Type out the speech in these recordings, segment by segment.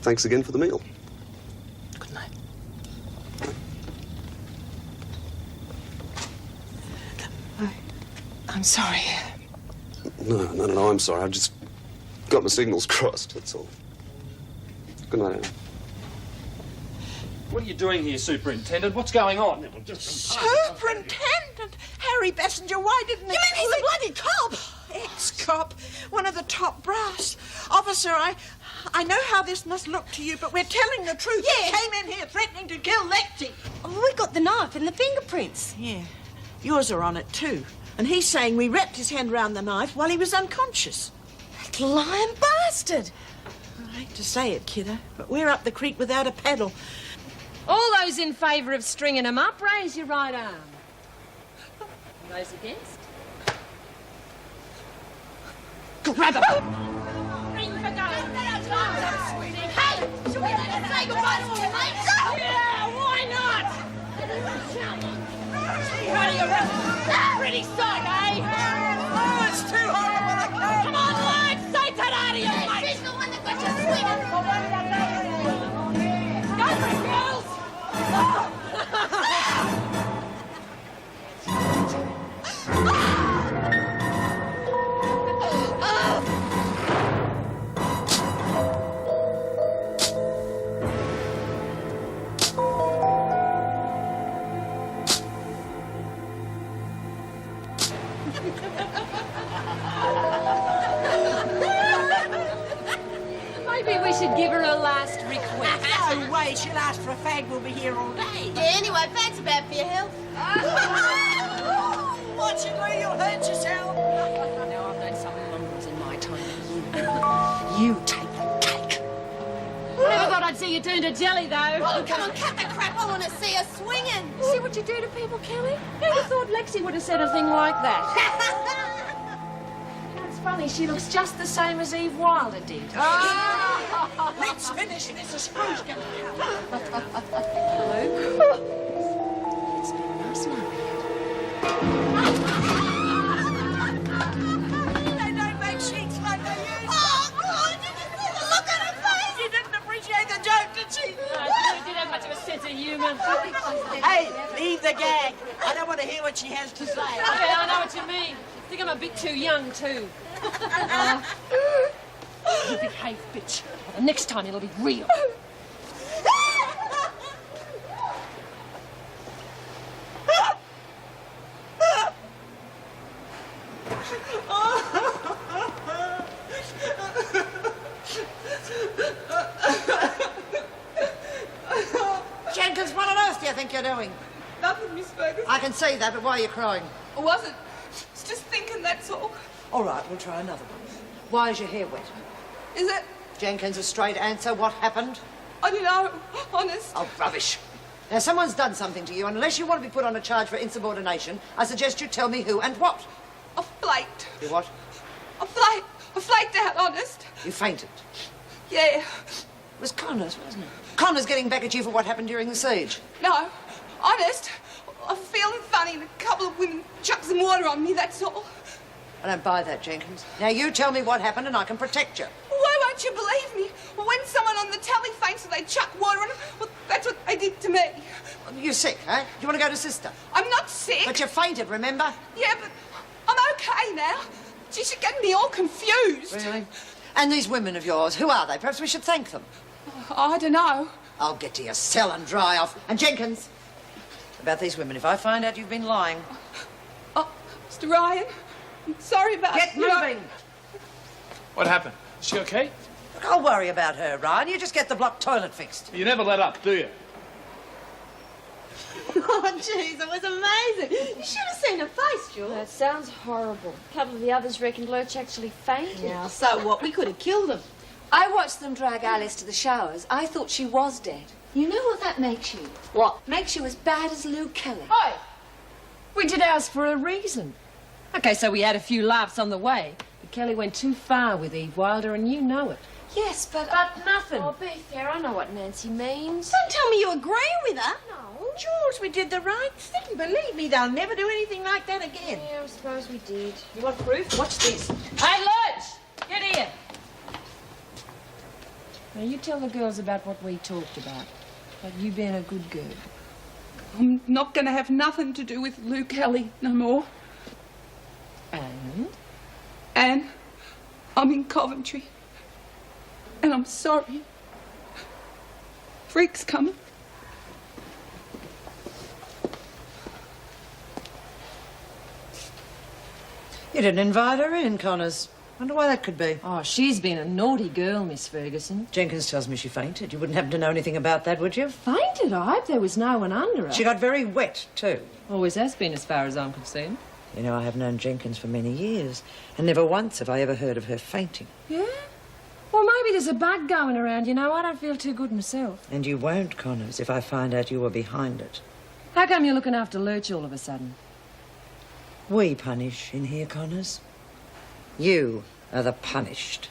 thanks again for the meal. Good night. I'm sorry. No, I'm sorry. I've just got my signals crossed, that's all. Good night, Anna. What are you doing here, Superintendent? What's going on? Superintendent? Harry Bessinger, why didn't he... You mean he's a bloody cop? Ex-cop, one of the top brass. Officer, I know how this must look to you, but we're telling the truth. Yes. He came in here threatening to kill Lexie. Oh, we got the knife and the fingerprints. Yeah, yours are on it too. And he's saying we wrapped his hand round the knife while he was unconscious. That lying bastard. I hate to say it, kiddo, but we're up the creek without a paddle. All those in favour of stringing him up, raise your right arm. Those against? Grab him! Ring for go! Hey! Should we let him say goodbye to all the mates? Yeah, why not? What are you pretty sight, eh? Oh, it's too horrible, I can't. Come on, lads, say ta-da to your mates! She's the one that got you swinging. Go for it, girls! Maybe we should give her a last request. No way, she'll ask for a fag, we'll be here all day. Yeah, anyway, thanks bad for your health. Watch it or you'll hurt yourself. Now, I've known some mongrels in my time. You take the cake. Never thought I'd see you turn to jelly, though. Oh, come on, cut the crap. I want to see her swinging. See what you do to people, Kelly? Who'd have thought Lexie would have said a thing like that? It's funny, she looks just the same as Eve Wilder did. Let's finish this. A screw's going to happen. Luke? It's been nice knowing you. They don't make sheets like they used to. Oh, God, did you see the look on her face? She didn't appreciate the joke, did she? No, she did have much of a sense of humour. Hey, leave the gag. I don't want to hear what she has to say. Yeah, I know what you mean. I think I'm a bit too young, too. You behave, bitch. The next time it'll be real. Jenkins, what on earth do you think you're doing? Nothing, Miss Ferguson. I can see that, but why are you crying? I wasn't. Just thinking, that's all. All right, we'll try another one. Why is your hair wet? Is it? Jenkins, a straight answer. What happened? I don't know. Honest. Oh, rubbish. Now, someone's done something to you, and unless you want to be put on a charge for insubordination, I suggest you tell me who and what. I flaked. You what? I flaked out, honest. You fainted. Yeah. It was Connors, wasn't it? Connors getting back at you for what happened during the siege. No. Honest. I'm feeling funny and a couple of women chucked some water on me, that's all. I don't buy that, Jenkins. Now, you tell me what happened and I can protect you. Why won't you believe me? When someone on the telly faints and they chuck water on them, well, that's what they did to me. You're sick, eh? Do you want to go to Sister? I'm not sick. But you fainted, remember? Yeah, but I'm okay now. Geez, you're getting me all confused. Really? And these women of yours, who are they? Perhaps we should thank them. I don't know. I'll get to your cell and dry off. And Jenkins, about these women, if I find out you've been lying... Oh, Mr. Ryan, I'm sorry about... Get moving! What happened? Is she okay? Look, I'll worry about her, Ryan. You just get the block toilet fixed. You never let up, do you? Oh, jeez, it was amazing. You should have seen her face, Jules. That sounds horrible. A couple of the others reckoned Lurch actually fainted. Yeah, so what? We could have killed him. I watched them drag Alice to the showers. I thought she was dead. You know what that makes you? What? Makes you as bad as Lou Kelly. Oi! We did ours for a reason. Okay, so we had a few laughs on the way, but Kelly went too far with Eve Wilder, and you know it. Yes, but... But nothing. Oh, be fair, I know what Nancy means. Don't tell me you agree with her. No. Jules, we did the right thing. Believe me, they'll never do anything like that again. Yeah, I suppose we did. You want proof? Watch this. Hey, Lurch! Get here. Now, you tell the girls about what we talked about. About you being a good girl. I'm not going to have nothing to do with Lou Kelly no more. And? And I'm in Coventry. And I'm sorry. Freak's coming. You didn't invite her in, Connors. Wonder why that could be. Oh, she's been a naughty girl, Miss Ferguson. Jenkins tells me she fainted. You wouldn't happen to know anything about that, would you? Fainted? I hope there was no one under her. She got very wet, too. Always has been, as far as I'm concerned. You know, I have known Jenkins for many years, and never once have I ever heard of her fainting. Yeah? Well, maybe there's a bug going around, you know. I don't feel too good myself. And you won't, Connors, if I find out you were behind it. How come you're looking after Lurch all of a sudden? We punish in here, Connors. You are the punished.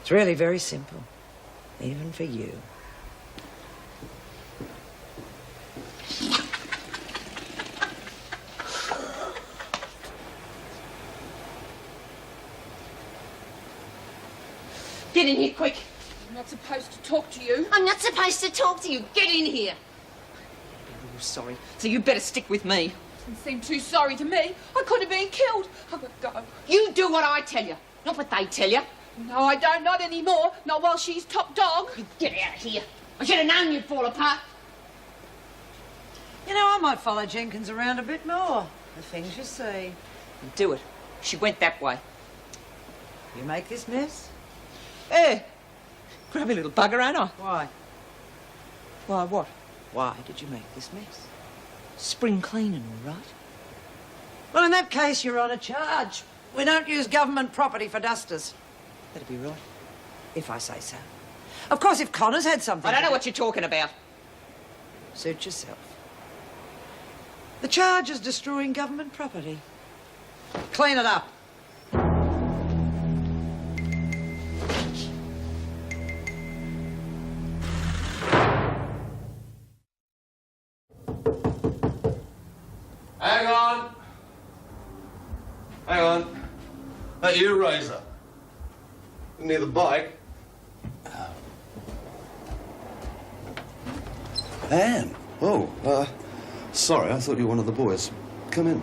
It's really very simple, even for you. Get in here, quick. I'm not supposed to talk to you. I'm not supposed to talk to you. Get in here. Oh, sorry. So you better stick with me. Doesn't seem too sorry to me. I could have been killed. I've got to go. You do what I tell you, not what they tell you. No, I don't. Not anymore. Not while she's top dog. You get out of here. I should have known you'd fall apart. You know, I might follow Jenkins around a bit more. The things you see. Do it. She went that way. You make this mess? Hey, grubby little bugger, ain't I? Why? Why, what? Why did you make this mess? Spring cleaning, all right? Well, in that case, you're on a charge. We don't use government property for dusters. That'd be right. If I say so. Of course, if Connors had something... I don't know to what you're talking about. Suit yourself. The charge is destroying government property. Clean it up. Hang on. Hang on. That you, Razor? Near the bike. Anne. Oh, sorry, I thought you were one of the boys. Come in.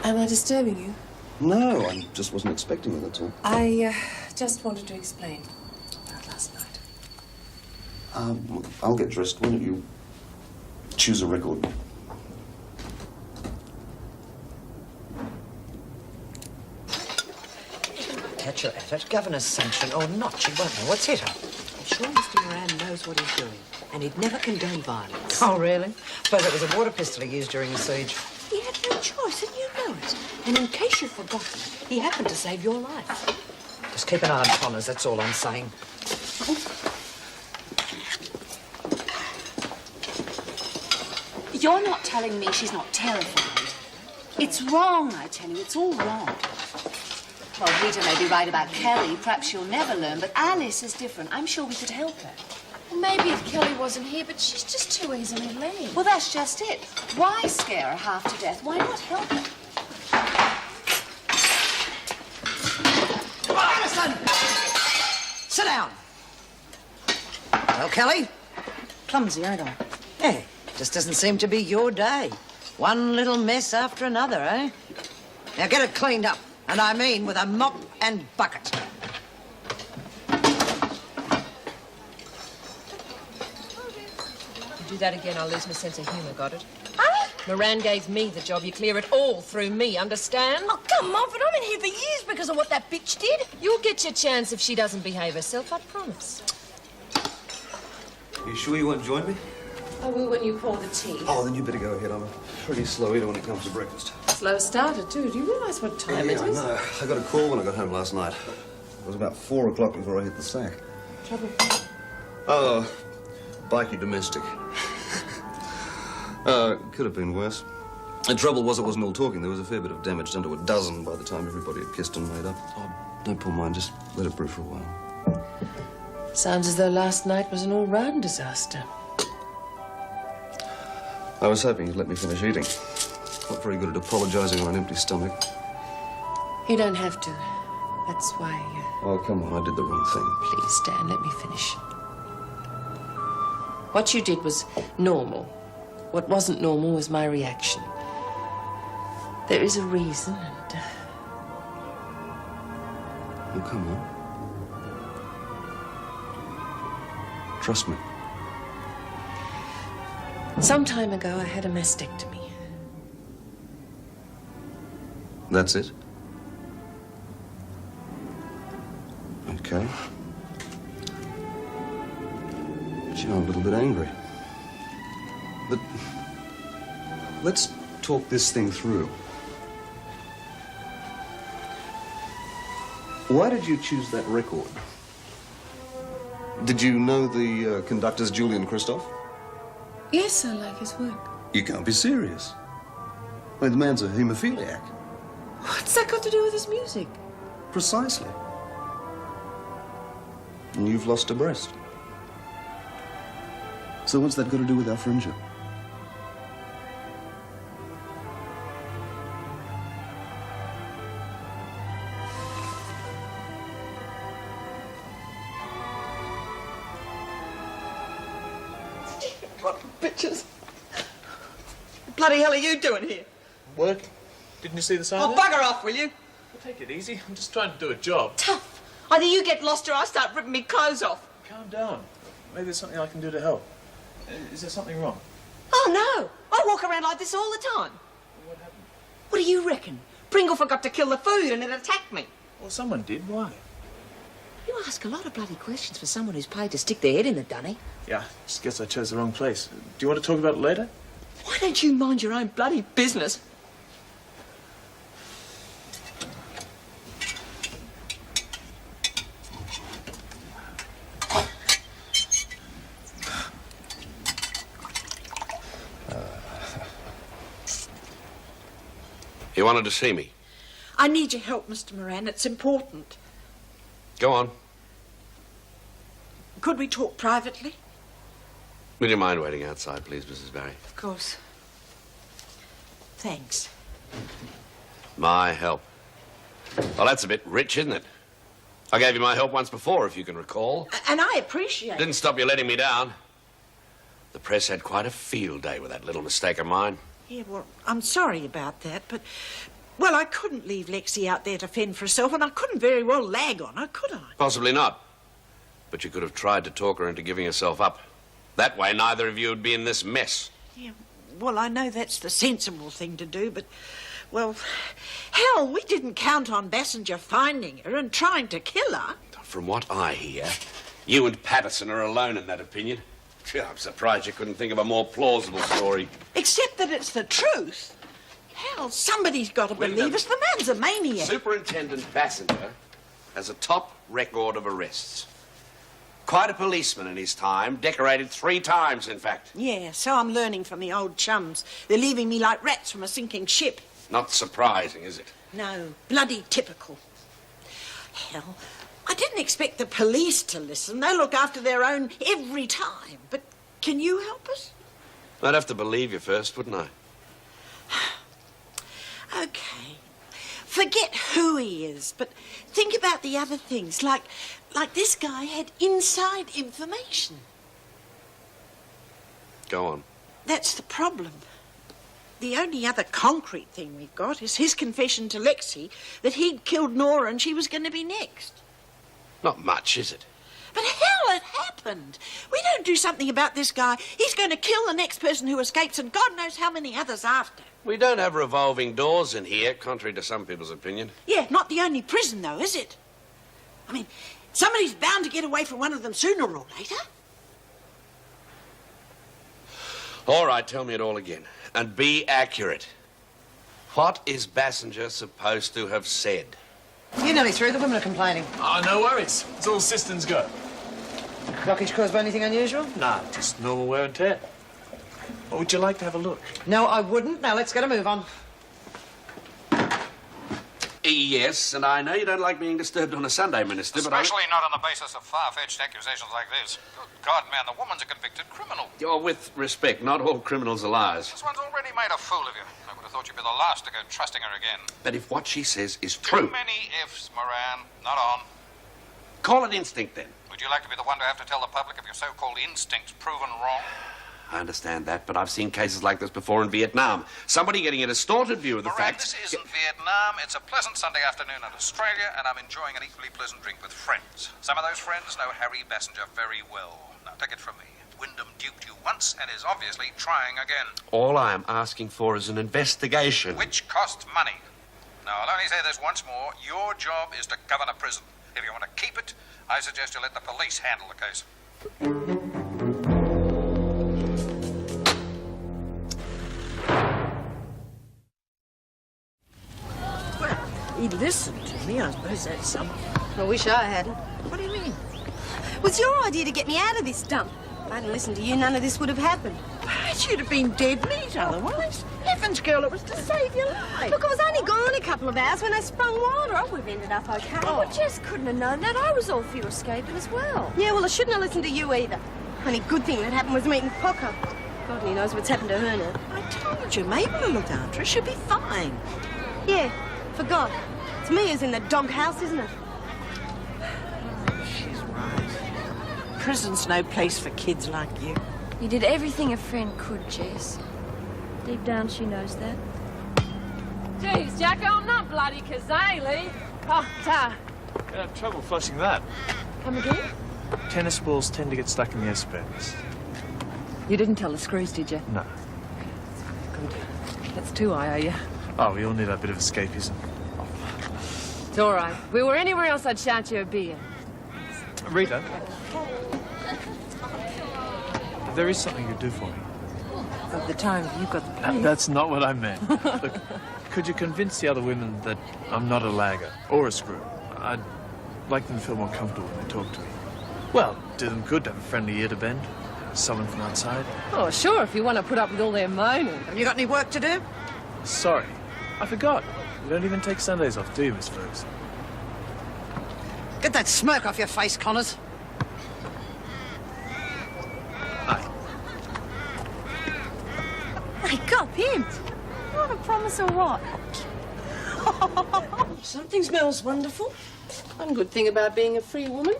Am I disturbing you? No, I just wasn't expecting it, that's all. I just wanted to explain about last night. I'll get dressed. Why don't you choose a record? Catch her at it. Governor's sanction or not, she won't know what's hit her. I'm sure Mr. Moran knows what he's doing, and he'd never condone violence. Oh, really? Suppose it was a water pistol he used during the siege. He had no choice, and you know it. And in case you've forgotten, he happened to save your life. Just keep an eye on Connors, that's all I'm saying. You're not telling me she's not terrified. It's wrong, I tell you. It's all wrong. Well, Rita may be right about Kelly. Perhaps she'll never learn, but Alice is different. I'm sure we could help her. Well, maybe if Kelly wasn't here, but she's just too easily led. Well, that's just it. Why scare her half to death? Why not help her? Alison! Sit down. Well, Kelly? Clumsy, ain't I? Hey, just doesn't seem to be your day. One little mess after another, eh? Now get it cleaned up. And I mean with a mop and bucket. You do that again, I'll lose my sense of humour, got it? Moran gave me the job. You clear it all through me, understand? Oh, come on, but I'm in here for years because of what that bitch did. You'll get your chance if she doesn't behave herself, I promise. You sure you won't join me? I will when you pour the tea. Oh, then you better go ahead. I'm a pretty slow eater when it comes to breakfast. Slow starter, too. Do you realise what time it I is? know. I got a call when I got home last night. It was about 4 o'clock before I hit the sack. Trouble. Oh, bikey domestic. Could have been worse. The trouble was it wasn't all talking. There was a fair bit of damage done to a dozen by the time everybody had kissed and made up. Oh, don't pull mine. Just let it brew for a while. Sounds as though last night was an all-round disaster. I was hoping you'd let me finish eating. Not very good at apologising on an empty stomach. You don't have to. That's why, Oh, come on, I did the wrong thing. please, Dan, let me finish. What you did was normal. What wasn't normal was my reaction. There is a reason, and... Oh, come on. Trust me. Some time ago, I had a mastectomy. That's it? Okay. Gee, I'm a little bit angry. But let's talk this thing through. Why did you choose that record? Did you know the conductor's Julian Christoph? Yes, I like his work. You can't be serious. I mean, the man's a haemophiliac. What's that got to do with his music? Precisely. And you've lost a breast. So what's that got to do with our friendship? What bitches? Bloody hell are you doing here? Working. Didn't you see the sign? Oh, there? bugger off, will you? Well, take it easy. I'm just trying to do a job. Tough. Either you get lost or I start ripping me clothes off. Calm down. Maybe there's something I can do to help. Is there something wrong? Oh, no. I walk around like this all the time. What happened? What do you reckon? Pringle forgot to kill the food and it attacked me. Well, someone did. Why? You ask a lot of bloody questions for someone who's paid to stick their head in the dunny. Yeah, just guess I chose the wrong place. Do you want to talk about it later? Why don't you mind your own bloody business? You wanted to see me? I need your help, Mr. Moran. It's important. Go on. Could we talk privately? Would you mind waiting outside, please, Mrs. Barry? Of course. Thanks. My help. Well, that's a bit rich, isn't it? I gave you my help once before, if you can recall. And I appreciate it. Didn't stop you letting me down. The press had quite a field day with that little mistake of mine. Yeah, well, I'm sorry about that, but... Well, I couldn't leave Lexie out there to fend for herself, and I couldn't very well lag on her, could I? Possibly not. But you could have tried to talk her into giving herself up. That way, neither of you would be in this mess. Yeah, well, I know that's the sensible thing to do, but... Well, hell, we didn't count on Bassinger finding her and trying to kill her. From what I hear, you and Patterson are alone in that opinion. Gee, I'm surprised you couldn't think of a more plausible story. Except that it's the truth. Hell, somebody's got to believe us. The man's a maniac. Superintendent Bassinger has a top record of arrests. Quite a policeman in his time, decorated 3 times, in fact. Yeah, so I'm learning from the old chums. They're leaving me like rats from a sinking ship. Not surprising, is it? No, bloody typical. Hell, I didn't expect the police to listen. They look after their own every time. But can you help us? I'd have to believe you first, wouldn't I? Okay. Forget who he is, but think about the other things. Like this guy had inside information. Go on. That's the problem. The only other concrete thing we've got is his confession to Lexie that he'd killed Nora and she was going to be next. Not much, is it? But hell, it happened. We don't do something about this guy, he's going to kill the next person who escapes and God knows how many others after. We don't have revolving doors in here, contrary to some people's opinion. Yeah, not the only prison, though, is it? I mean, somebody's bound to get away from one of them sooner or later. All right, tell me it all again. And be accurate. What is Bassinger supposed to have said? You're nearly through. The women are complaining. Oh, no worries. It's all systems go. Blockage caused by anything unusual? Nah, just normal wear and tear. Or would you like to have a look? No, I wouldn't. Now, let's get a move on. Yes, and I know you don't like being disturbed on a Sunday, Minister, Especially not on the basis of far-fetched accusations like this. Good God, man, the woman's a convicted criminal. With respect, not all criminals are liars. This one's already made a fool of you. I would have thought you'd be the last to go trusting her again. But if what she says is true... Too many ifs, Moran. Not on. Call it instinct, then. Would you like to be the one to have to tell the public of your so-called instincts proven wrong? I understand that, but I've seen cases like this before in Vietnam. Somebody getting a distorted view of the Moran, facts... this isn't Vietnam. It's a pleasant Sunday afternoon in Australia, and I'm enjoying an equally pleasant drink with friends. Some of those friends know Harry Bassinger very well. Now, take it from me. Wyndham duped you once and is obviously trying again. All I am asking for is an investigation. Which costs money. Now, I'll only say this once more. Your job is to govern a prison. If you want to keep it, I suggest you let the police handle the case. Well, he listened to me. I suppose that's something. I wish I hadn't. What do you mean? It was your idea to get me out of this dump. If I hadn't listened to you, none of this would have happened. You'd have been dead meat otherwise. Heavens, girl, it was to save your life. Look, I was only gone a couple of hours when I sprung water. I would have ended up okay. Oh, Jess couldn't have known that. I was all for you escaping as well. Yeah, well, I shouldn't have listened to you either. Only good thing that happened was meeting Pocker. God only knows what's happened to her now. I told you, Mabel will look after her. She'll be fine. Yeah, forgot. It's me who's in the doghouse, isn't it? She's right. Prison's no place for kids like you. You did everything a friend could, Jess. Deep down, she knows that. Geez, Jacko, I'm not bloody Kazali. Oh, ta. I have trouble flushing that. Come again? Tennis balls tend to get stuck in the S-bends. You didn't tell the screws, did you? No. Good. That's two I owe you. Oh, we all need a bit of escapism. It's all right. If we were anywhere else, I'd shout you a beer. Rita, there is something you do for me. At the time you got the place. That's not what I meant. Look, could you convince the other women that I'm not a lagger or a screw? I'd like them to feel more comfortable when they talk to me. Well, do them good to have a friendly ear to bend. Someone from outside. Oh, sure, if you want to put up with all their moaning. Have you got any work to do? Sorry, I forgot. You don't even take Sundays off, do you, Miss Ferguson? Get that smirk off your face, Connors. Aye. Wake up, him. You want a promise or what? Something smells wonderful. One good thing about being a free woman,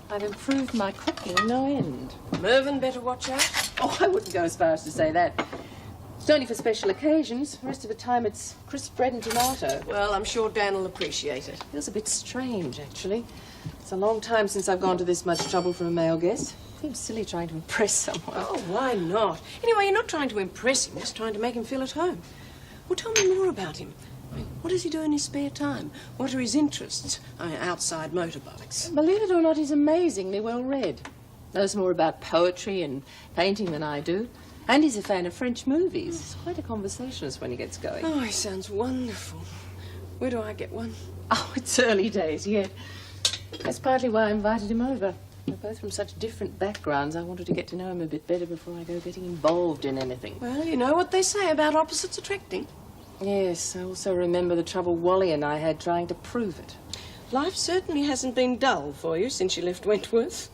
I've improved my cooking no end. Mervyn better watch out. Oh, I wouldn't go as far as to say that. It's only for special occasions. The rest of the time it's crisp bread and tomato. Well, I'm sure Dan will appreciate it. Feels a bit strange, actually. It's a long time since I've gone to this much trouble for a male guest. Seems silly trying to impress someone. Oh, why not? Anyway, you're not trying to impress him, just trying to make him feel at home. Well, tell me more about him. I mean, what does he do in his spare time? What are his interests? Outside motorbikes. Believe it or not, he's amazingly well read. Knows more about poetry and painting than I do. And he's a fan of French movies. He's quite a conversationalist when he gets going. Oh, he sounds wonderful. Where do I get one? Oh, it's early days yet. That's partly why I invited him over. We're both from such different backgrounds. I wanted to get to know him a bit better before I go getting involved in anything. Well, you know what they say about opposites attracting. Yes, I also remember the trouble Wally and I had trying to prove it. Life certainly hasn't been dull for you since you left Wentworth.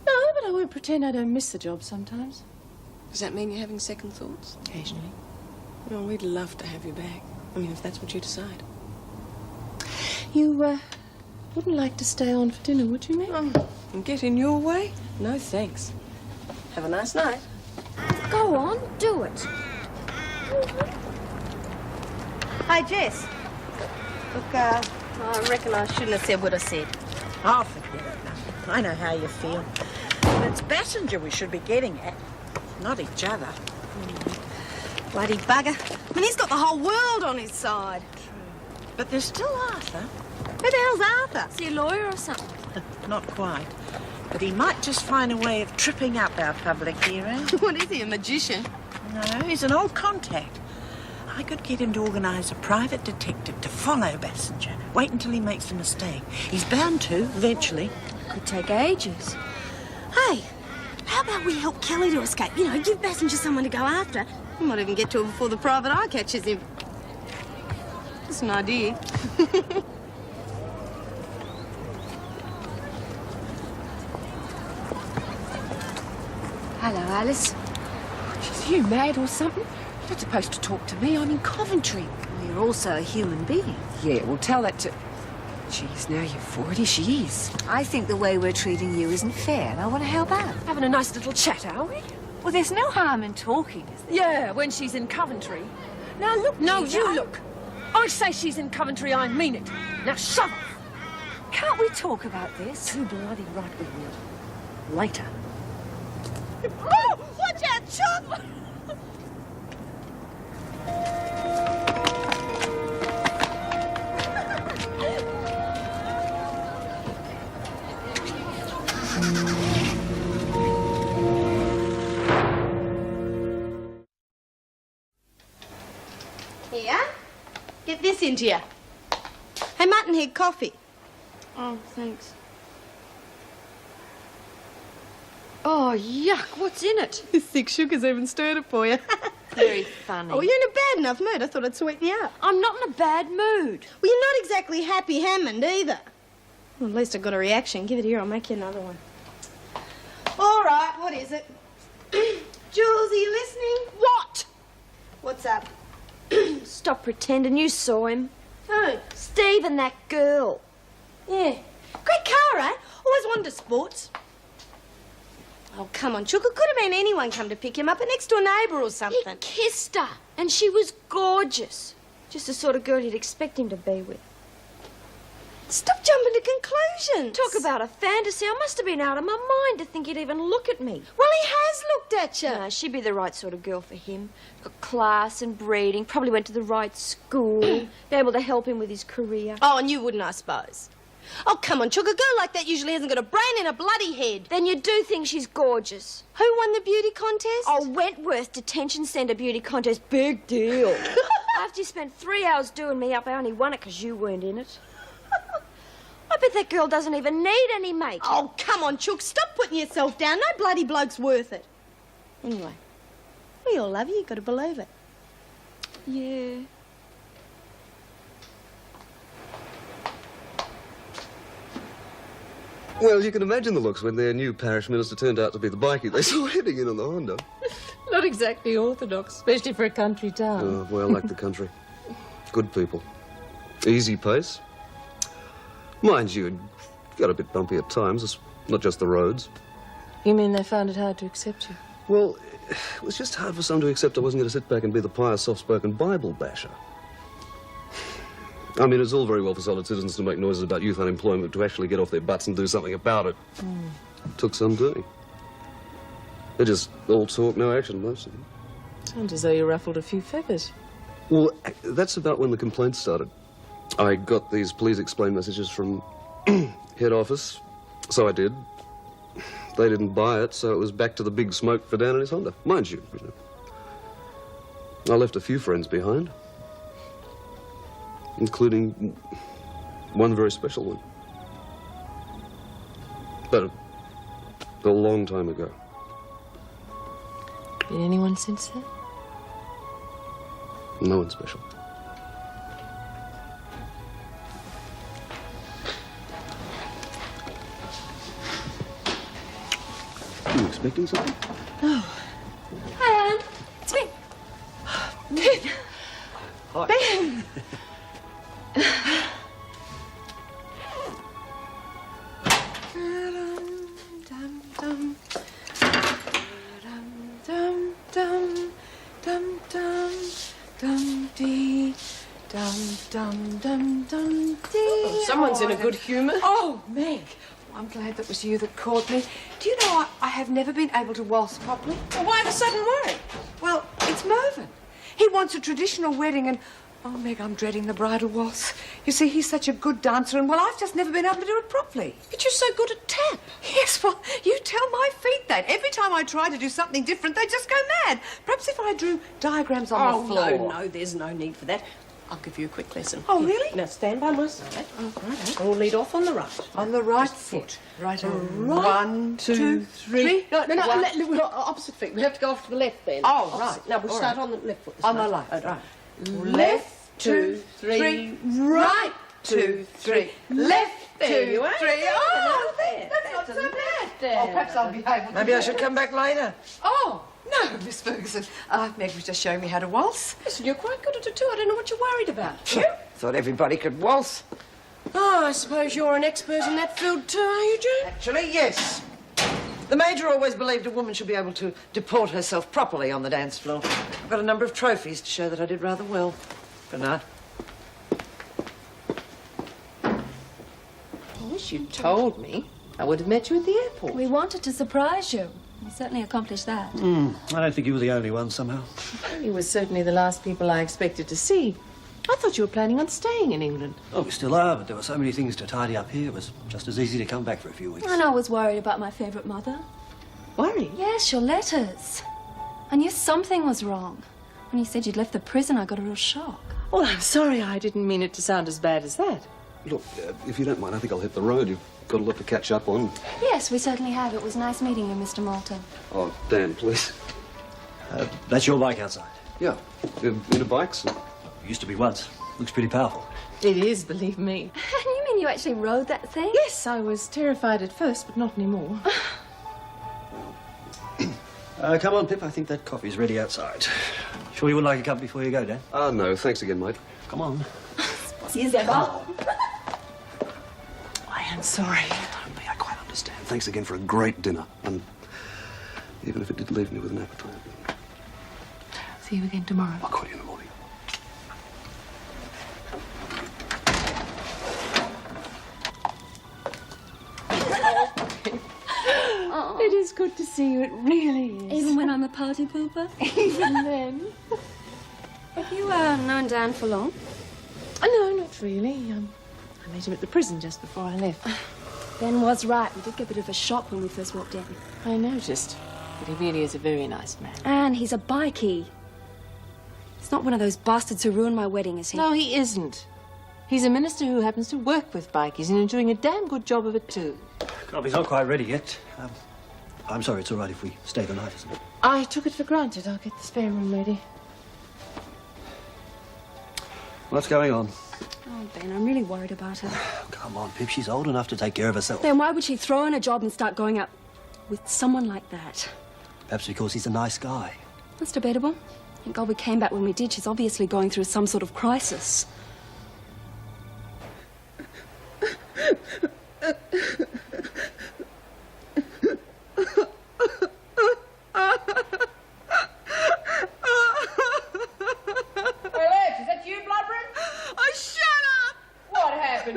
No, but I won't pretend I don't miss the job sometimes. Does that mean you're having second thoughts? Occasionally. Well, we'd love to have you back. I mean, if that's what you decide. You, wouldn't like to stay on for dinner, would you, ma'am? And get in your way? No, thanks. Have a nice night. Go on, do it. Hi, Jess. Look, I reckon I shouldn't have said what I said. Oh, forget it. I know how you feel. But it's Bassinger we should be getting at, not each other. Bloody bugger. I mean, he's got the whole world on his side. But there's still Arthur. Who the hell's Arthur? Is he a lawyer or something? Not quite. But he might just find a way of tripping up our public hero. What is he, a magician? No, he's an old contact. I could get him to organise a private detective to follow Bassinger. Wait until he makes a mistake. He's bound to, eventually. Could take ages. Hey, how about we help Kelly to escape? You know, give Bassinger someone to go after. He might even get to her before the private eye catches him. That's an idea. Hello, Alice. Is you mad or something? You're not supposed to talk to me. I'm in Coventry. You're also a human being. Yeah, well, tell that to... Jeez, now you're 40, she is. I think the way we're treating you isn't fair, and I want to help out. Having a nice little chat, are we? Well, there's no harm in talking, is there? Yeah, when she's in Coventry. Now, look, no, Gina, you look. I say she's in Coventry, I mean it. Now, shut up. Can't we talk about this? Too bloody right we will. Later. Oh, watch out, Chuck! Here, get this into you. Hey, Muttonhead, coffee. Oh, thanks. Oh, yuck, what's in it? Thick sugar's even stirred it for you. Very funny. Oh, you're in a bad enough mood. I thought I'd sweeten you up. I'm not in a bad mood. Well, you're not exactly Happy Hammond either. Well, at least I got a reaction. Give it here, I'll make you another one. All right, what is it? Jules, are you listening? What? What's up? Stop pretending you saw him. Who? Steve and that girl. Yeah. Great car, eh? Always wanted a sports. Oh, come on, Chook. It could have been anyone come to pick him up, a next-door neighbour or something. He kissed her, and she was gorgeous. Just the sort of girl you'd expect him to be with. Stop jumping to conclusions. Talk about a fantasy. I must have been out of my mind to think he'd even look at me. Well, he has looked at you. No, she'd be the right sort of girl for him. Got class and breeding, probably went to the right school, be able to help him with his career. Oh, and you wouldn't, I suppose. Oh, come on, Chook. A girl like that usually hasn't got a brain in a bloody head. Then you do think she's gorgeous. Who won the beauty contest? Oh, Wentworth Detention Centre beauty contest. Big deal. After you spent 3 hours doing me up, I only won it because you weren't in it. I bet that girl doesn't even need any mate. Oh, come on, Chook. Stop putting yourself down. No bloody bloke's worth it. Anyway, we all love you. You've got to believe it. Yeah. Well, you can imagine the looks when their new parish minister turned out to be the bikie they saw heading in on the Honda. Not exactly orthodox, especially for a country town. Oh, well, like the country. Good people. Easy pace. Mind you, it got a bit bumpy at times. It's not just the roads. You mean they found it hard to accept you? Well, it was just hard for some to accept I wasn't going to sit back and be the pious, soft-spoken Bible basher. I mean, it's all very well for solid citizens to make noises about youth unemployment, to actually get off their butts and do something about it. It took some doing. They're just all talk, no action, most of them. Sounds as though you ruffled a few feathers. Well, that's about when the complaints started. I got these please explain messages from head office, so I did. They didn't buy it, so it was back to the big smoke for Dan and his Honda. Mind you, I left a few friends behind, including one very special one. But a long time ago. Been anyone since then? No one special. Are you expecting something? Oh. Hi, Anne. It's me. Ben. Hi. Ben. Someone's in a good humour. Oh, Meg. I'm glad that was you that caught me. Do you know, I have never been able to waltz properly. Well, why the sudden worry? Well, it's Mervyn. He wants a traditional wedding and... Oh, Meg, I'm dreading the bridal waltz. You see, he's such a good dancer and, well, I've just never been able to do it properly. But you're so good at tap. Yes, well, you tell my feet that. Every time I try to do something different, they just go mad. Perhaps if I drew diagrams on the floor. No, there's no need for that. I'll give you a quick lesson. Oh, really? Now, stand by my side. Oh, right. We'll lead off on the right. On the right foot. Right. Right. 1, 2, 3. No, One. Opposite feet. We'll have to go off to the left then. Oh, Opposite. right. Now, we'll All start right. on the left foot. On the left. Right. Left, 2, 3, right, 2, 3, left, 2, 3. Oh, there. That's not so bad there. Oh, perhaps I'll be able to. Maybe I should come back later. Oh, no, Miss Ferguson. Meg was just showing me how to waltz. Listen, you're quite good at it too. I don't know what you're worried about. You? Thought everybody could waltz. Oh, I suppose you're an expert in that field too, are you, Jane? Actually, yes. The Major always believed a woman should be able to deport herself properly on the dance floor. I've got a number of trophies to show that I did rather well. Good night. I wish you'd told me. I would have met you at the airport. We wanted to surprise you. We certainly accomplished that. I don't think you were the only one, somehow. You were certainly the last people I expected to see. I thought you were planning on staying in England. Oh, we still are, but there were so many things to tidy up here. It was just as easy to come back for a few weeks. And I was worried about my favourite mother. Worried? Yes, your letters. I knew something was wrong. When you said you'd left the prison, I got a real shock. Well, I'm sorry. I didn't mean it to sound as bad as that. Look, if you don't mind, I think I'll hit the road. You've got a lot to catch up on. Yes, we certainly have. It was nice meeting you, Mr. Moulton. Oh, Dan, please. That's your bike outside? Yeah. Into bikes? Used to be once. Looks pretty powerful. It is, believe me. You mean you actually rode that thing? Yes, I was terrified at first, but not anymore. Come on, Pip. I think that coffee's ready outside. Sure you would like a cup before you go, Dan? No. Thanks again, mate. Come on. I am sorry. Don't be. I quite understand. Thanks again for a great dinner. And even if it did leave me with an appetite. See you again tomorrow. I'll call you in the morning. It is good to see you. It really is. Even when I'm a party pooper? Even then. Have you known Dan for long? No, not really. I met him at the prison just before I left. Ben was right. We did get a bit of a shock when we first walked in. I noticed. But he really is a very nice man. And he's a bikie. He's not one of those bastards who ruined my wedding, is he? No, he isn't. He's a minister who happens to work with bikies and is doing a damn good job of it too. Coffee's not quite ready yet. I'm sorry, it's all right if we stay the night, isn't it? I took it for granted. I'll get the spare room ready. What's going on? Oh, Ben, I'm really worried about her. Come on, Pip. She's old enough to take care of herself. Then why would she throw in a job and start going out with someone like that? Perhaps because he's a nice guy. That's debatable. Thank God we came back when we did. She's obviously going through some sort of crisis.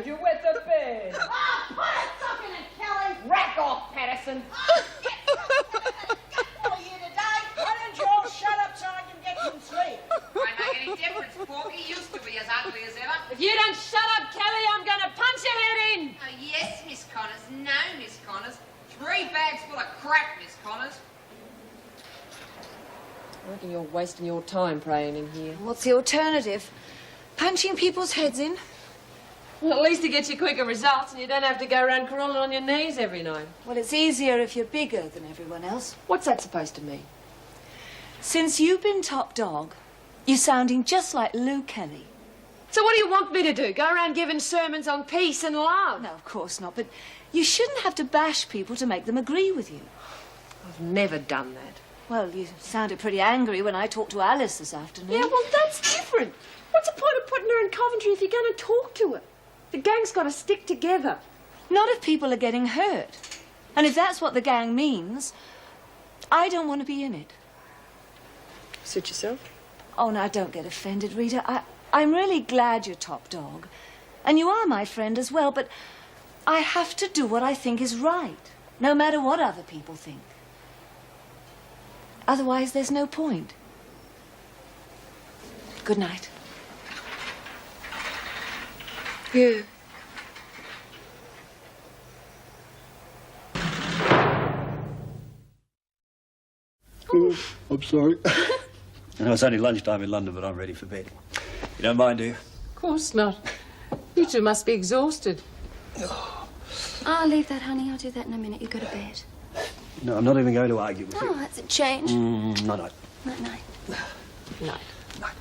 You wet the bed. Oh, put a sock in it, Kelly. Rack off, Patterson. Well, you today. Why don't you all shut up so I can get some sleep? Won't make any difference, Porky. He used to be as ugly as ever. If you don't shut up, Kelly, I'm going to punch your head in. Oh, yes, Miss Connors. No, Miss Connors. 3 bags full of crap, Miss Connors. I reckon you're wasting your time praying in here. What's the alternative? Punching people's heads in? Well, at least it gets you quicker results and you don't have to go around crawling on your knees every night. Well, it's easier if you're bigger than everyone else. What's that supposed to mean? Since you've been top dog, you're sounding just like Lou Kelly. So what do you want me to do? Go around giving sermons on peace and love? No, of course not, but you shouldn't have to bash people to make them agree with you. I've never done that. Well, you sounded pretty angry when I talked to Alice this afternoon. Yeah, well, that's different. What's the point of putting her in Coventry if you're going to talk to her? The gang's got to stick together. Not if people are getting hurt. And if that's what the gang means, I don't want to be in it. Suit yourself? Oh, now, don't get offended, Rita. I'm really glad you're top dog. And you are my friend as well, but I have to do what I think is right, no matter what other people think. Otherwise, there's no point. Good night. Yeah. Oh, I'm sorry. I know it's only lunchtime in London, but I'm ready for bed. You don't mind, do you? Of course not. You two must be exhausted. I'll leave that, honey. I'll do that in a minute. You go to bed. No, I'm not even going to argue with you. Oh, that's a change. Night-night. Night-night. Night. Night.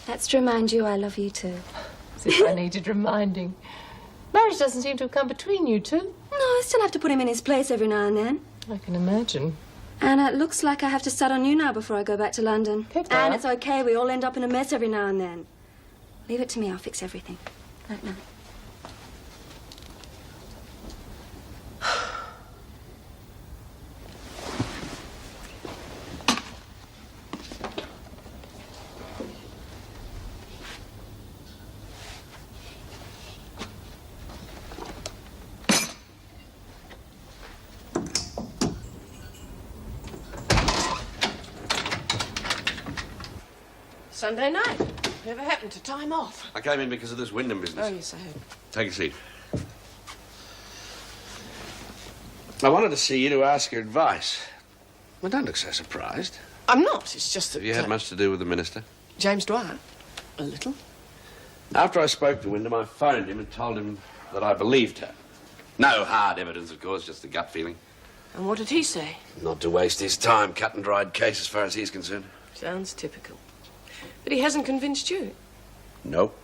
That's to remind you I love you too. As if I needed reminding. Marriage doesn't seem to have come between you two. No, I still have to put him in his place every now and then. I can imagine. And it looks like I have to start on you now before I go back to London. And it's okay, we all end up in a mess every now and then. Leave it to me, I'll fix everything. Right now. Sunday night. Whatever happened to time off? I came in because of this Wyndham business. Oh, yes, I heard. Take a seat. I wanted to see you to ask your advice. Well, don't look so surprised. I'm not. It's just that... Have you had much to do with the minister? James Dwyer? A little. After I spoke to Wyndham, I phoned him and told him that I believed her. No hard evidence, of course, just a gut feeling. And what did he say? Not to waste his time, cut and dried case as far as he's concerned. Sounds typical. But he hasn't convinced you? Nope.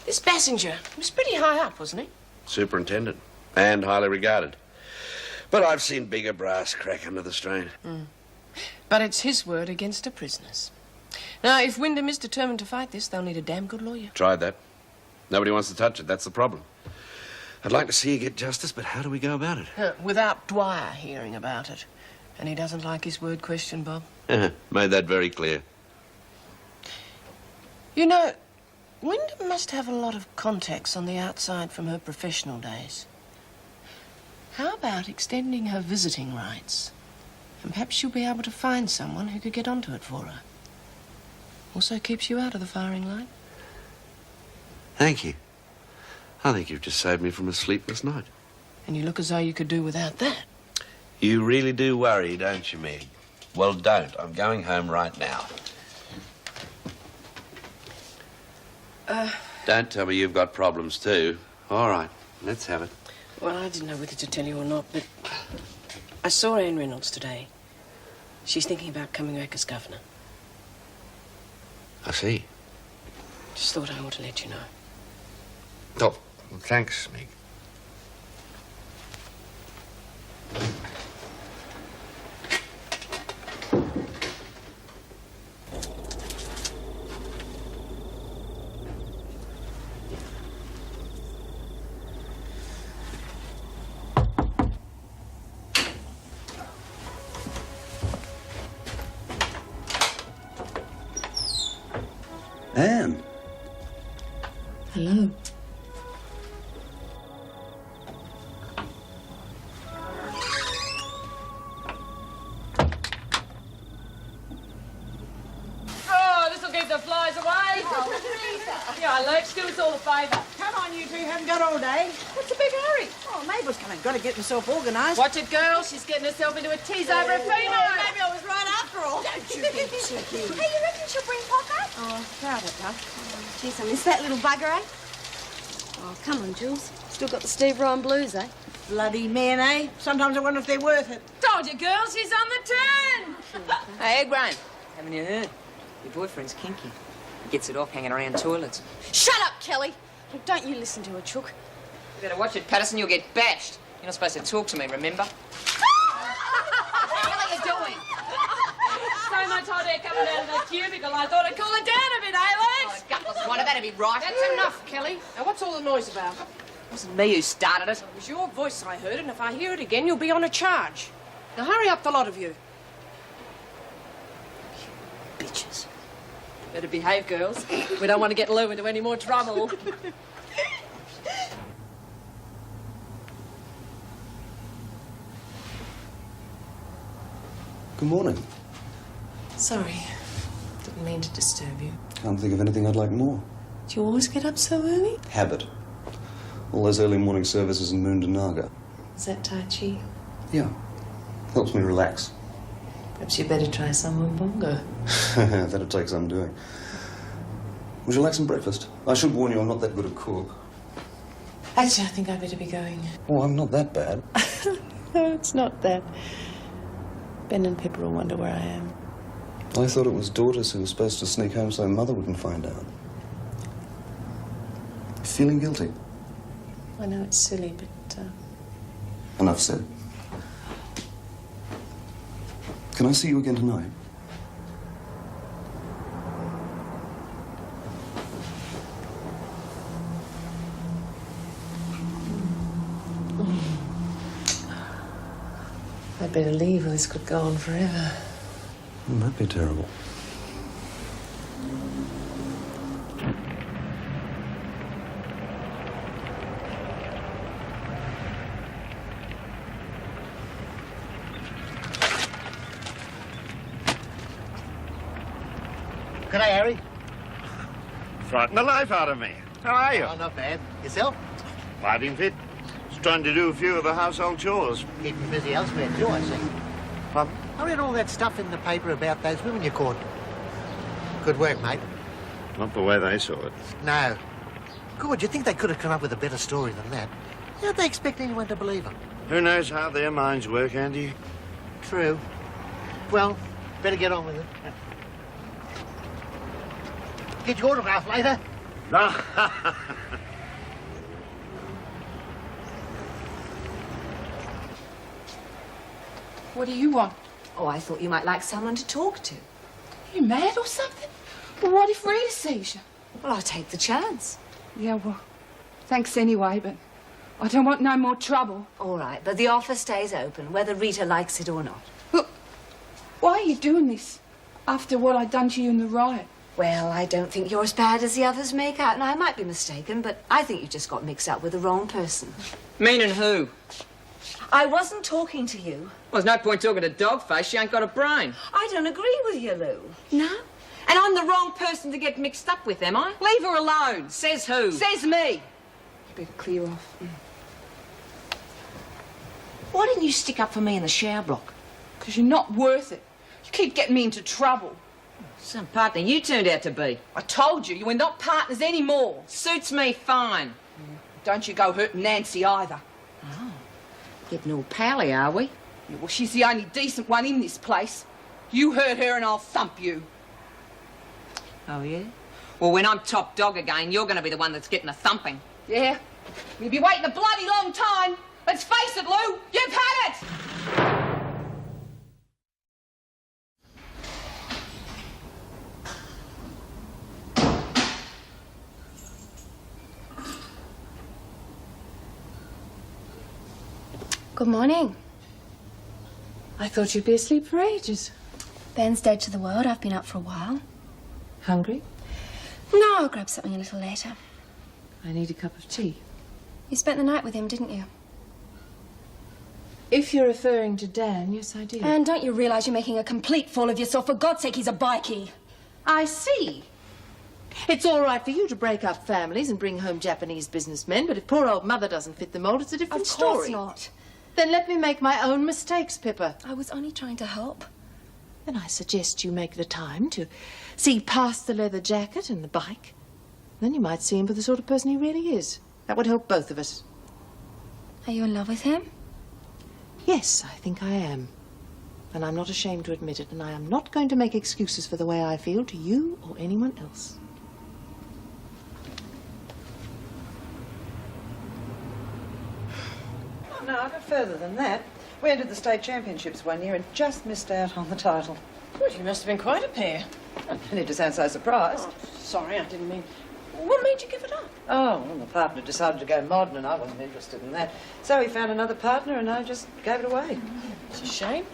This passenger was pretty high up, wasn't he? Superintendent. And highly regarded. But I've seen bigger brass crack under the strain. But it's his word against a prisoner's. Now, if Wyndham is determined to fight this, they'll need a damn good lawyer. Tried that. Nobody wants to touch it. That's the problem. I'd like to see you get justice, but how do we go about it? Without Dwyer hearing about it. And he doesn't like his word questioned, Bob. Made that very clear. You know, Wyndham must have a lot of contacts on the outside from her professional days. How about extending her visiting rights? And perhaps she'll be able to find someone who could get onto it for her. Also keeps you out of the firing line. Thank you. I think you've just saved me from a sleepless night. And you look as though you could do without that. You really do worry, don't you, Meg? Well, don't. I'm going home right now. Don't tell me you've got problems, too. All right, let's have it. Well, I didn't know whether to tell you or not, but I saw Anne Reynolds today. She's thinking about coming back as governor. I see. Just thought I ought to let you know. Oh, well, thanks, Meg. Anne. Hello. Oh, this'll keep the flies away. Yeah, Lex, do us all a favour. Come on, you two. Haven't got all day. What's the big hurry? Oh, Mabel's coming. Got to get myself organised. Watch it, girl. She's getting herself into a tease over a female. Maybe I was right after all. Don't you be tricky. Hey, you reckon she'll bring Pocket? Oh, proud of her. Jeez, I miss that little bugger, eh? Oh, come on, Jules. Still got the Steve Ryan blues, eh? Bloody men, eh? Sometimes I wonder if they're worth it. Told you, girl, she's on the turn. Hey, Graham, haven't you heard? Your boyfriend's kinky. He gets it off hanging around toilets. Shut up, Kelly. Don't you listen to her, Chook. You better watch it, Patterson, you'll get bashed. You're not supposed to talk to me, remember? What the hell are you doing? So much hot air coming out of that cubicle, I thought I'd cool it down a bit, eh, Lex? Gutless one, that'd be right. That's enough, Kelly. Now, what's all the noise about? It wasn't me who started it. It was your voice I heard, and if I hear it again, you'll be on a charge. Now, hurry up, the lot of you. Bitches. Better behave, girls. We don't want to get Lou into any more trouble. Good morning. Sorry. Didn't mean to disturb you. Can't think of anything I'd like more. Do you always get up so early? Habit. All those early morning services in Moondanaga. Is that Tai Chi? Yeah. Helps me relax. Perhaps you better try some with bongo. That'll take some doing. Would you like some breakfast? I should warn you, I'm not that good a cook. Actually, I think I'd better be going. Oh, I'm not that bad. No, it's not that. Ben and Pippa will wonder where I am. I thought it was daughters who were supposed to sneak home so mother wouldn't find out. Feeling guilty? I know it's silly, but... Enough said. Can I see you again tonight? I'd better leave or this could go on forever. That'd be terrible. G'day, Harry. Frightened the life out of me. How are you? Oh, not bad. Yourself? Fighting fit. Just trying to do a few of the household chores. Keeping busy elsewhere too, I see. Pardon? I read all that stuff in the paper about those women you caught. Good work, mate. Not the way they saw it. No. Good, you'd think they could have come up with a better story than that. How'd they expect anyone to believe them? Who knows how their minds work, Andy? True. Well, better get on with it. Get your autograph later. What do you want? Oh, I thought you might like someone to talk to. You mad or something? Well, what if Rita sees you? Well, I'll take the chance. Yeah, well, thanks anyway, but I don't want no more trouble. All right, but the office stays open, whether Rita likes it or not. Look, why are you doing this after what I'd done to you in the riot? Well, I don't think you're as bad as the others make out, and I might be mistaken, but I think you just got mixed up with the wrong person. Meaning who? I wasn't talking to you. Well, there's no point talking to Dogface. She ain't got a brain. I don't agree with you, Lou. No? And I'm the wrong person to get mixed up with, am I? Leave her alone. Says who? Says me. You better clear off. Why didn't you stick up for me in the shower block? Because you're not worth it. You keep getting me into trouble. Some partner you turned out to be. I told you, you were not partners anymore. Suits me fine. Don't you go hurting Nancy either. Oh. Getting all pally, are we? Yeah, well, she's the only decent one in this place. You hurt her and I'll thump you. Oh, yeah? Well, when I'm top dog again, you're going to be the one that's getting a thumping. Yeah? You'll be waiting a bloody long time. Let's face it, Lou, you've had it! Good morning. I thought you'd be asleep for ages. Ben's dead to the world. I've been up for a while. Hungry? No, I'll grab something a little later. I need a cup of tea. You spent the night with him, didn't you? If you're referring to Dan, yes, I did. And don't you realise you're making a complete fool of yourself? For God's sake, he's a bikie. I see. It's all right for you to break up families and bring home Japanese businessmen, but if poor old mother doesn't fit the mould, it's a different story. Of course not. Then let me make my own mistakes, Pippa. I was only trying to help. Then I suggest you make the time to see past the leather jacket and the bike. Then you might see him for the sort of person he really is. That would help both of us. Are you in love with him? Yes, I think I am. And I'm not ashamed to admit it, and I am not going to make excuses for the way I feel to you or anyone else. No, I got further than that. We entered the state championships one year and just missed out on the title. Good, you must have been quite a pair. I need to sound so surprised. Oh, sorry, I didn't mean... What made you give it up? Oh, well, the partner decided to go modern and I wasn't interested in that. So he found another partner and I just gave it away. It's a shame.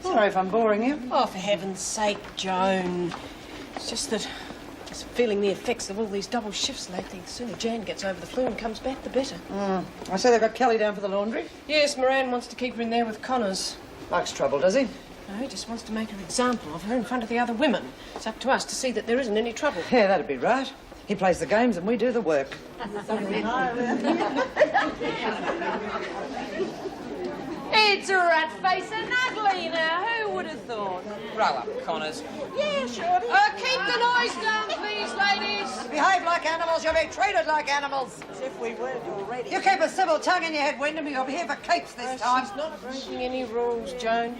Sorry if I'm boring you. Oh, for heaven's sake, Joan. It's just that I was feeling the effects of all these double shifts lately. The sooner Jan gets over the flu and comes back, the better. I see they've got Kelly down for the laundry. Yes, Moran wants to keep her in there with Connors. Likes trouble, does he? No, he just wants to make an example of her in front of the other women. It's up to us to see that there isn't any trouble. Yeah, that'd be right. He plays the games and we do the work. It's a rat face and ugly now. Who would have thought? Grow up, Connors. Yeah, shorty. Keep the noise down, please, ladies. Behave like animals, you'll be treated like animals. As if we weren't already. You keep a civil tongue in your head, Wyndham. You'll be here for keeps this time. She's not breaking any rules, Joan.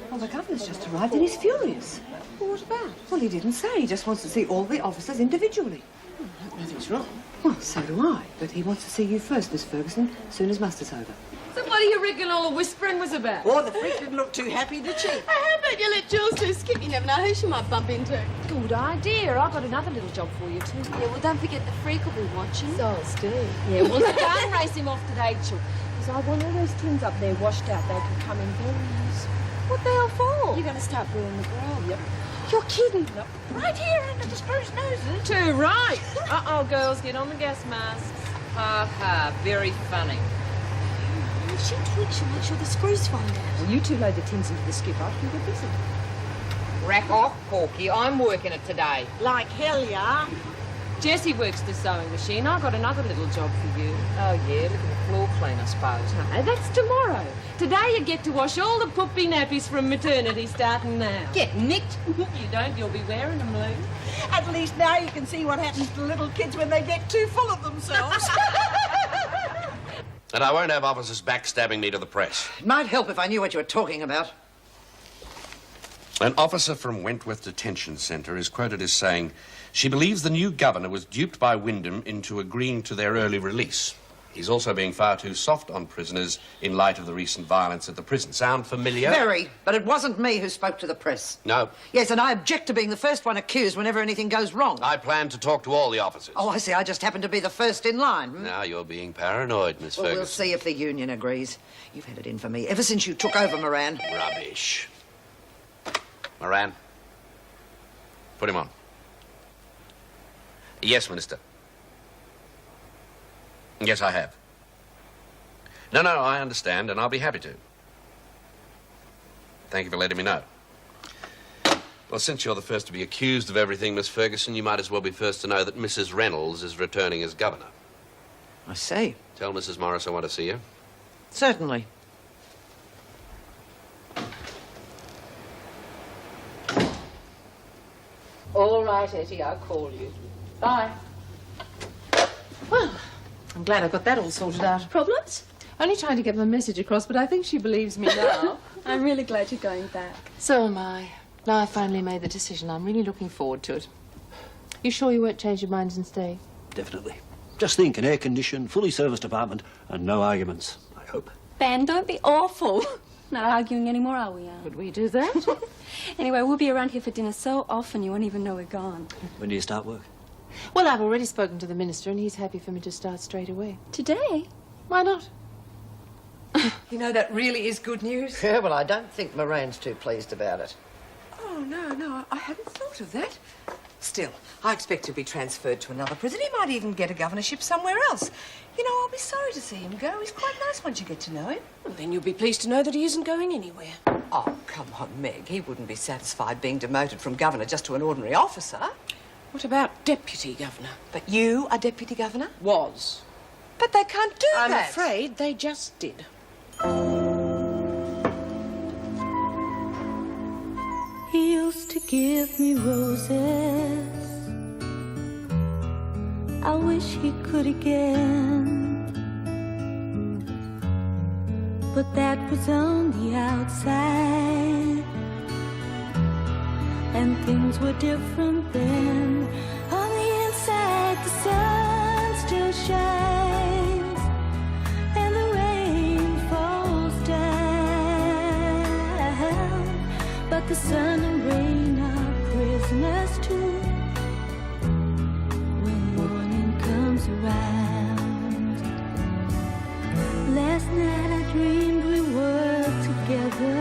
Well, the governor's just arrived and he's furious. Well, what about? Well, he didn't say. He just wants to see all the officers individually. Well, I hope nothing's wrong. Well, so do I. But he wants to see you first, Miss Ferguson, as soon as muster's over. So what do you reckon all the whispering was about? Oh, the freak didn't look too happy, did she? How about you let Jules do skip? You never know who she might bump into. Good idea. I've got another little job for you, too. Yeah, well, don't forget the freak will be watching. So, Steve. Yeah, well, I can't race him off today, Chil. Because I want all those tins up there washed out. They can come in very easy. What the hell for? You're going to start brewing the grub. Yep. You're kidding. No. Right here under the screw's noses. Too right. Uh-oh, girls, get on the gas masks. Ha ha, very funny. If she tweaks, she'll make sure the screws fall out. Well, you two load the tins into the skip. I can get busy. Rack off, Corky. I'm working it today. Like hell, ya. Jessie works the sewing machine. I've got another little job for you. Oh, yeah, look at the floor clean, I suppose. No, that's tomorrow. Today you get to wash all the puppy nappies from maternity starting now. Get nicked. You don't, you'll be wearing them, Lou. At least now you can see what happens to little kids when they get too full of themselves. And I won't have officers backstabbing me to the press. It might help if I knew what you were talking about. An officer from Wentworth Detention Centre is quoted as saying she believes the new governor was duped by Wyndham into agreeing to their early release. He's also being far too soft on prisoners in light of the recent violence at the prison. Sound familiar? Very, but it wasn't me who spoke to the press. No. Yes, and I object to being the first one accused whenever anything goes wrong. I plan to talk to all the officers. Oh, I see. I just happen to be the first in line. Hmm? Now you're being paranoid, Miss Well, Ferguson. we'll see if the union agrees. You've had it in for me ever since you took over, Moran. Rubbish. Moran, put him on. Yes, Minister. Yes, I have. No, I understand, and I'll be happy to. Thank you for letting me know. Well, since you're the first to be accused of everything, Miss Ferguson, you might as well be first to know that Mrs. Reynolds is returning as governor. I see. Tell Mrs. Morris I want to see her. Certainly. All right, Etty, I'll call you. Bye. Well, I'm glad I got that all sorted out. Problems? Only trying to get my message across, but I think she believes me now. I'm really glad you're going back. So am I. Now I finally made the decision. I'm really looking forward to it. You sure you won't change your minds and stay? Definitely. Just think, an air-conditioned, fully serviced apartment and no arguments, I hope. Ben, don't be awful. Not arguing anymore, are we, Anne? Could we do that? Anyway, we'll be around here for dinner so often you won't even know we're gone. When do you start work? Well, I've already spoken to the minister and he's happy for me to start straight away. Today? Why not? You know, that really is good news. Yeah, well, I don't think Moran's too pleased about it. Oh, no, I hadn't thought of that. Still, I expect he'll be transferred to another prison. He might even get a governorship somewhere else. You know, I'll be sorry to see him go. He's quite nice once you get to know him. Well, then you'll be pleased to know that he isn't going anywhere. Oh, come on, Meg. He wouldn't be satisfied being demoted from governor just to an ordinary officer. What about deputy governor? But you are deputy governor? Was. But they can't do I'm that. afraid they just did. He used to give me roses. I wish he could again. But that was on the outside, and things were different then. On the inside, the sun still shines, and the rain falls down. But the sun and rain are prisoners too when morning comes around. Last night I dreamed we were together,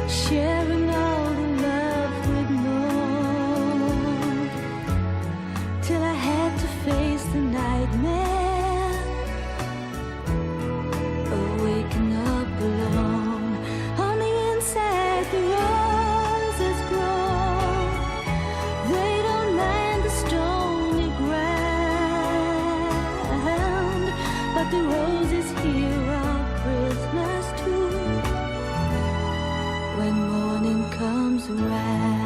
sharing all the love we'd known, till I had to face the nightmare of waking up alone. On the inside the roses grow, they don't mind the stony ground, but the roses here are prisoners too when morning comes around.